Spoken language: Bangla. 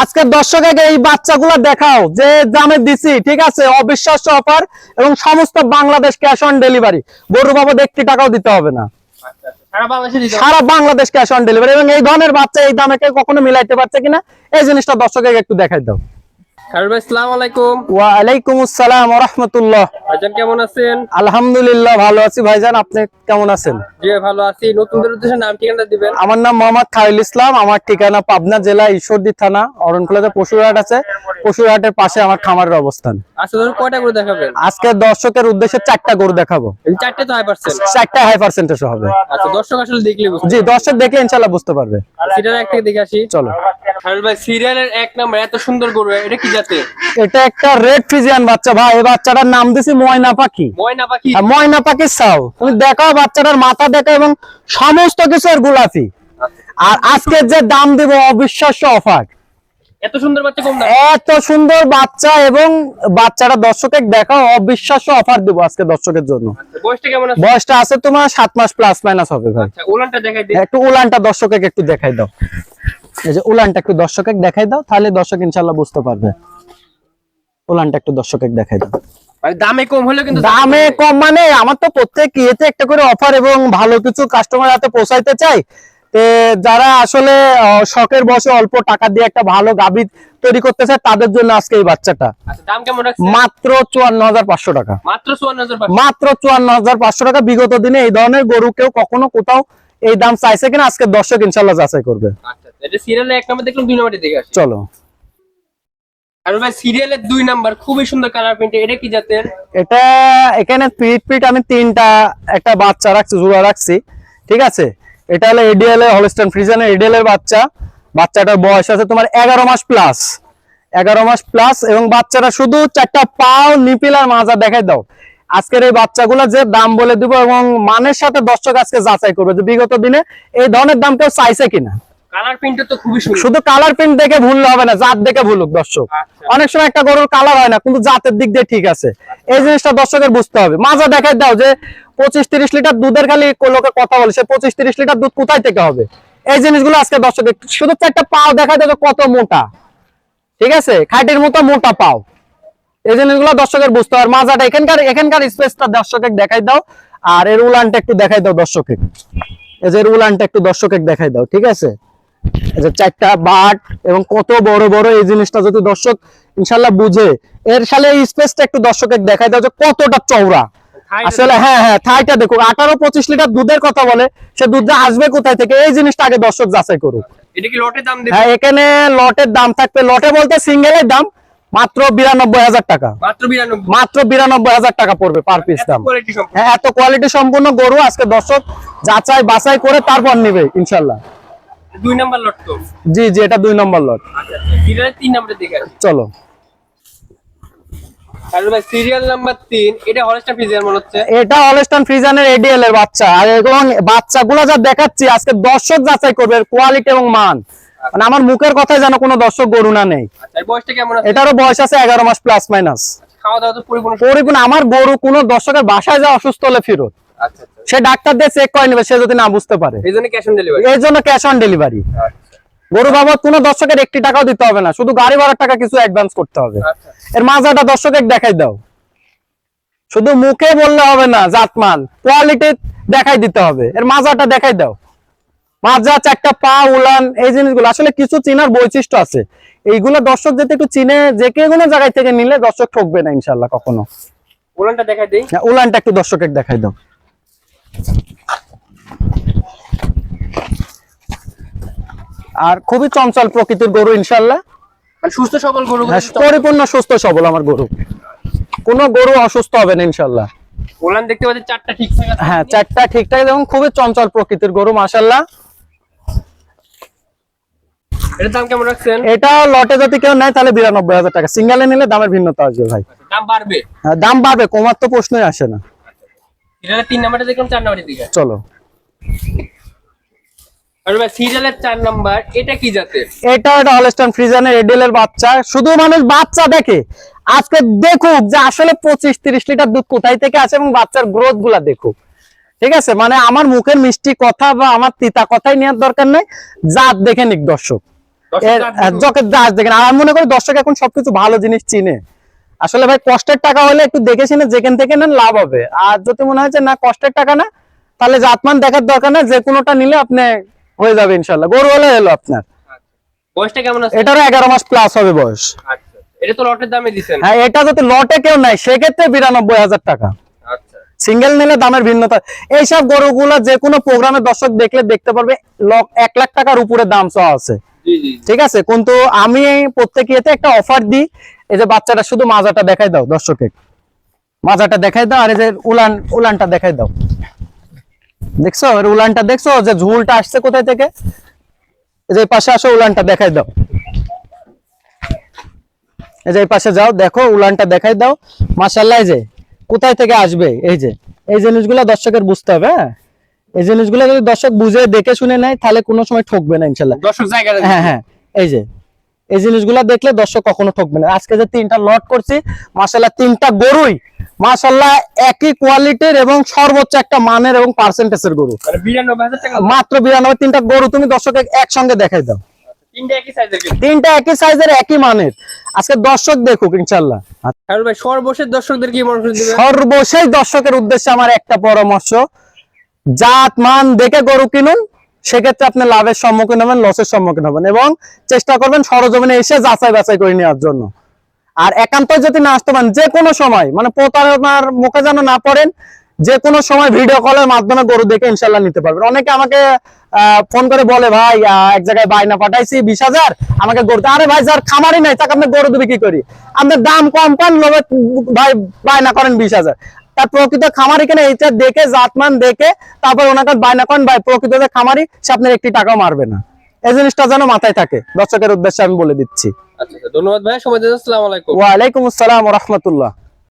আজকে দর্শককে এই বাচ্চাগুলো দেখাও যে দামে দিছি, ঠিক আছে, অবিশ্বাস্য অফার এবং সমস্ত বাংলাদেশ ক্যাশ অন ডেলিভারি। গরু বাবদ 1 টাকাও দিতে হবে না, সারা বাংলাদেশ ক্যাশ অন ডেলিভারি। এবং এই ধরনের বাচ্চা এই দামে কেউ কখনো মিলাইতে পারছে কিনা এই জিনিসটা দর্শককে একটু দেখাই দাও। আসসালামু আলাইকুম। ওয়া আলাইকুম আসসালাম ওয়া রাহমাতুল্লাহ। ভাইজান কেমন আছেন? আলহামদুলিল্লাহ ভালো আছি ভাইজান, আপনি কেমন আছেন? জি ভালো আছি। নতুনদের উদ্দেশ্যে নাম ঠিকানা দিবেন। আমার নাম মোহাম্মদ খায়রুল ইসলাম, আমার ঠিকানা পাবনা জেলা ঈশ্বরদী থানা অরণখোলাতে পশুরহাট আছে, পশুরহাটের পাশে আমার খামারের অবস্থান। আচ্ছা, ধরুন কয়টা করে দেখাবেন? আজকে দর্শকের উদ্দেশ্যে 4টা গরু দেখাবো। এই চারটে তো 5%। 4টা হাই পার্সেন্টেজ হবে। আচ্ছা, দর্শক আসলে দেখলে বুঝবে। জি, দর্শক দেখলে ইনশাআল্লাহ বুঝতে পারবে। সিরিয়াল এক থেকে দেখে আসি। চলো। খায়রুল ভাই, সিরিয়ালের 1 নাম্বার এত সুন্দর গরু, এটা কি জাতের? এটা একটা রেড ফ্রিজিয়ান বাচ্চা ভাই। এই বাচ্চাটার নাম দিছি ময়না পাখি। ময়না পাখি? ময়না পাখি চাও, তুমি দেখাও বাচ্চাটার মাথা দেখো এবং সমস্ত কিছু এর গোলাপি। আর আজকে যে দাম দিব অবিশ্বাস্য অফার। এত সুন্দর বাচ্চা কম দাম? এত সুন্দর বাচ্চা এবং বাচ্চাটা দর্শকের দেখাও অবিশ্বাস্য অফার দিব আজকে দর্শকের জন্য। বয়সটা কেমন আছে? বয়সটা আছে তোমার 7 মাস প্লাস মাইনাস হবে ভাই। আচ্ছা, উলানটা দেখাই দিন। একটু উলানটা দর্শকের একটু দেখাই দাও। এই যে উলানটা একটু দর্শকের দেখাই দাও, তাহলে দর্শক ইনশাআল্লাহ বুঝতে পারবে। উলানটা একটু দর্শকের দেখাই দাও। মানে দামে কম হলে কিন্তু দামে কম মানে আমার তো প্রত্যেক ইয়েতে একটা করে অফার এবং ভালো কিছু কাস্টমার হাতে পৌঁছাইতে চাই। তে যারা আসলে শখের বসে অল্প টাকা দিয়ে একটা ভালো গাভী তৈরি করতে চায় তাদের জন্য আজকে এই বাচ্চাটা। আচ্ছা, দাম কেমন রাখছেন? মাত্র 54,500 টাকা। মাত্র 54,500? মাত্র 54,500 টাকা। বিগত দিনে এই ধরনের গরু কেউ কখনো কোথাও এই দাম চাইছে কিনা আজকে দর্শক ইনশাআল্লাহ যাচাই করবে। আচ্ছা, এটা সিরিয়ালে 1 নাম্বার দেখলাম, 2 নাম্বারটি দেখে আসি। চলো। আর ভাই, সিরিয়ালের 2 নাম্বার খুবই সুন্দর কালার প্রিন্ট, এটা কি জাতের? এটা এখানে পিট আমি 3টা একটা বাচ্চা রাখছি, জোড়া রাখছি, ঠিক আছে। এটা হলো এডিএল এর হলস্টাইন ফ্রিজিয়ানের এডিএল এর বাচ্চা। বাচ্চাটার বয়স আছে তোমার 11 মাস প্লাস। 11 মাস প্লাস এবং বাচ্চাটা শুধু 4টা পাও নিপিল আর মাজা দেখাই দাও। আজকের এই বাচ্চাগুলো যে দাম বলে দিব এবং মানের সাথে দর্শক আজকে যাচাই করবে যে বিগত দিনে এই ধরনের দাম কেউ চাইছে কিনা। কালার প্রিন্ট তো খুবই সুন্দর। শুধু কালার প্রিন্ট দেখে ভুললে হবে না, জাত দেখে ভুলুক দর্শক। অনেক সময় একটা গরুর কালার হয় না কিন্তু জাতের দিক দিয়ে ঠিক আছে, এই জিনিসটা দর্শকের বুঝতে হবে। মাজা দেখাই দাও যে 25-30 লিটার দুধের, খালি লোকে কথা বলে সে 25-30 লিটার দুধ কোথায় থেকে হবে। এই জিনিসগুলো আজকে দর্শকের শুধু 4টা পাও দেখাই দাও কত মোটা, ঠিক আছে, খাইটির মতো মোটা পাও। এই জিনিসগুলো দর্শকের বুঝতে হবে। মাজাটা এখানকার স্পেসটা দর্শকের দেখাই দাও। আর এর উলানটা একটু দেখাই দাও দর্শকের। এই যে এর উলানটা একটু দর্শকের দেখাই দাও, ঠিক আছে। এই যে 4টা বাট এবং কত বড় বড়, এই জিনিসটা যদি দর্শক ইনশাআল্লাহ বুঝে। এর সালে এই স্পেসটা একটু দর্শকের দেখাই দাও যে কতটা চওড়া আসলে। হ্যাঁ হ্যাঁ, থাইটা দেখো। 18-25 লিটার দুধের কথা বলে, সে দুধটা আসবে কোথায় থেকে এই জিনিসটা আগে দর্শক যাচাই করুক। এটা কি লটের দাম দিবেন? হ্যাঁ, এখানে লটের দাম থাকবে। লটে বলতে সিঙ্গেলের দাম মাত্র 92,000 টাকা। মাত্র 92? মাত্র 92,000 টাকা পড়বে পার পিস দাম। হ্যাঁ, এত কোয়ালিটি সম্পূর্ণ গরু আজকে দর্শক যাচাই বাছাই করে তারপর নিবে ইনশাআল্লাহ। 2 নাম্বার লট তো? জি জি, এটা 2 নম্বর লট। আচ্ছা, সিরিয়ালের 3 নাম্বারে দেখে আসি। চলো। আর ভাই, সিরিয়াল নাম্বার 3, এটা হলস্টাইন ফ্রিজিয়ান মনে হচ্ছে। এটা হলস্টাইন ফ্রিজিয়ানের এডিএল এর বাচ্চা। আর এবং বাচ্চাগুলো যা দেখাচ্ছি আজকে দর্শক যাচাই করবে কোয়ালিটি এবং মান। মানে আমার মুখের কথাই যেন কোনো দর্শক গরু না নেই। আচ্ছা, বয়সটা কেমন আছে? এটারও বয়স আছে 11 মাস প্লাস মাইনাস। খাওয়া দাওয়া তো পরিপূর্ণ? আমার গরু কোনো দর্শকের বাসায় যা অসুস্থ হলে ফেরত। আচ্ছা, সে ডাক্তার দিয়ে চেক করে নেবে, সে যদি না বুঝতে পারে। এইজন্য ক্যাশ অন ডেলিভারি? এই জন্য ক্যাশ অন ডেলিভারি। গরু বাবদ কোনো দর্শকের 1 টাকাও দিতে হবে না, শুধু গাড়ি ভাড়ার টাকা কিছু অ্যাডভান্স করতে হবে। এর মাজাটা দর্শকের দেখাই দাও। শুধু মুখে বললে হবে না, জাতমান কোয়ালিটি দেখাই দিতে হবে। এর মাজাটা দেখাই দাও। মাজা, 4টা পা, উলান, এই জিনিসগুলো আসলে কিছু চিনার বৈশিষ্ট্য আছে। এইগুলো দর্শক যেতে একটু চিনে যে কোনো জায়গায় থেকে নিলে দর্শক ঠকবে না ইনশাআল্লাহ কখনো। উলানটা দেখাই দেই। উলানটা একটু দর্শকের দেখাই দাও। আর খুবই চঞ্চল প্রকৃতির গরু ইনশাআল্লাহ। মানে সুস্থ সবল গরু? পরিপূর্ণ সুস্থ সবল আমার গরু, কোনো গরু অসুস্থ হবে না ইনশাআল্লাহ। উলান দেখতে পাচ্ছি 4টা ঠিকঠাক আছে? হ্যাঁ, 4টা ঠিকঠাক এবং খুবই চঞ্চল প্রকৃতির গরু মাশাআল্লাহ। এর দাম কেমন রাখছেন? এটা লটে যদি কেউ নেয় তাহলে 92,000 টাকা। সিঙ্গেলে নিলে দামের ভিন্নতা আসবে ভাই। দাম বাড়বে? হ্যাঁ, দাম বাড়বে, কমার তো প্রশ্নই আসে না। সিরিয়ালের 3 নাম্বারে দেখলাম, 4 নাম্বারে দিকে চলো। আর ভাই, সিরিয়ালের 4 নাম্বার, এটা কি জাতের? এটা হলস্টাইন ফ্রিজিয়ানের এডিএল এর বাচ্চা। শুধু মানুষ বাচ্চা দেখে, আজকে দেখুক যে আসলে 25-30 লিটার দুধ কোথায় থেকে আসে এবং বাচ্চার গ্রোথ গুলা দেখুক, ঠিক আছে। মানে আমার মুখের মিষ্টি কথা বা আমার তিতা কথাই নেওয়ার দরকার নাই, জাত দেখে নিক দর্শক। জকের দাস দেখেন। আর আমি মনে করি দর্শক এখন সবকিছু ভালো জিনিস চিনে। আসলে ভাই কষ্টের টাকা হলে একটু দেখে শুনে যেখান থেকে নেন লাভ হবে। আর যদি মনে হয় যে না কষ্টের টাকা না, তাহলে জাতমান দেখার দরকার না, যে কোনোটা নিলে আপনি হয়ে যাবে ইনশাল্লাহ। গরু হলে এলো আপনার। বয়সটা কেমন আছে? এটারও 11 মাস প্লাস হবে বয়স। আচ্ছা, এটা তো লটের দামে দিছেন। হ্যাঁ, এটা যদি লটে কেউ নাই সেক্ষেত্রে 92,000 টাকা। আচ্ছা, সিঙ্গেল নিলে দামের ভিন্নতা। এইসব গরুগুলো যে কোনো প্রোগ্রামে দর্শক দেখলে দেখতে পারবে 1 লাখ টাকার উপরে দাম চাওয়া আছে। জি জি। ঠিক আছে, কিন্তু আমি প্রত্যেক ইয়েতে একটা অফার দিই। এই যে বাচ্চাটা শুধু মাজাটা দেখাই দাও দর্শকে, মাজাটা দেখাই দাও। আর এই যে উলানটা দেখাই দাও। দেখছো এর উলানটা? দেখছো যে ঝুলটা আসছে কোথায় থেকে? এই যে এই পাশে আসো, উলানটা দেখাই দাও। এই যে এই পাশে যাও, দেখো উলানটা দেখাই দাও। মাশাআল্লাহ, এই যে কোথায় থেকে আসবে, এই জিনিসগুলো দর্শকের বুঝতে হবে। হ্যাঁ, এই জিনিসগুলো যদি দর্শক বুঝে দেখে শুনে নেয় তাহলে কোনো সময় ঠকবে না ইনশাআল্লাহ। দর্শক জায়গা। হ্যাঁ হ্যাঁ, এই যে এই জিনিসগুলো দেখলে দর্শক কখনো ঠকবে না। আজকে যে 3টা লট করছি, মাশাআল্লাহ 3টা গরুই মাশাআল্লাহ একই কোয়ালিটির এবং সর্বোচ্চ একটা মানের এবং পার্সেন্টেজের গরু। মানে 92,000 টাকা মাত্র 92। 3টা গরু তুমি দর্শকে একসঙ্গে দেখাই দাও। তিনটা একই সাইজের কিন্তু। 3টা একই সাইজের একই মানের। আজকে দর্শক দেখুক ইনশাআল্লাহ। আর ভাই সর্বশেষ দর্শকদের কি পরামর্শ দিবেন? সর্বশেষ দর্শকের উদ্দেশ্যে আমার একটা পরামর্শ, জাত মান দেখে গরু কিনুন। সেক্ষেত্রে আপনি লাভের সম্মুখীন হবেন, লসের সম্মুখীন হবেন, এবং চেষ্টা করবেন সরজমিনে এসে যাচাই বাছাই করে নেওয়ার জন্য। আর একান্ত যদি না আসতে পারেন, যে কোনো সময় মানে প্রতারণার মুখে যেন না পড়েন, যে কোনো সময় ভিডিও কলের মাধ্যমে গরু দেখে ইনশাল্লাহ নিতে পারবেন। অনেকে আমাকে ফোন করে বলে, ভাই এক জায়গায় বায়না পাঠাইছি 20,000 আমাকে গরু। আরে ভাই, যার খামারই নাই তাকে আপনি গরু দেবে কি করি? আপনার দাম কম পান, লোভে ভাই বায়না করেন 20,000। তার প্রকৃত খামারি কেন এইটা দেখে, জাতমান দেখে তারপর ওনাকে বায়না করেন। ভাই প্রকৃত যে খামারি সে আপনার একটি টাকাও মারবে না। এই জিনিসটা যেন মাথায় থাকে, দর্শকের উদ্দেশ্যে আমি বলে দিচ্ছি। আচ্ছা, ধন্যবাদ ভাই, সময় দিন। আসসালামু আলাইকুম। ওয়ালাইকুম আসসালাম ওয়া রাহমাতুল্লাহ।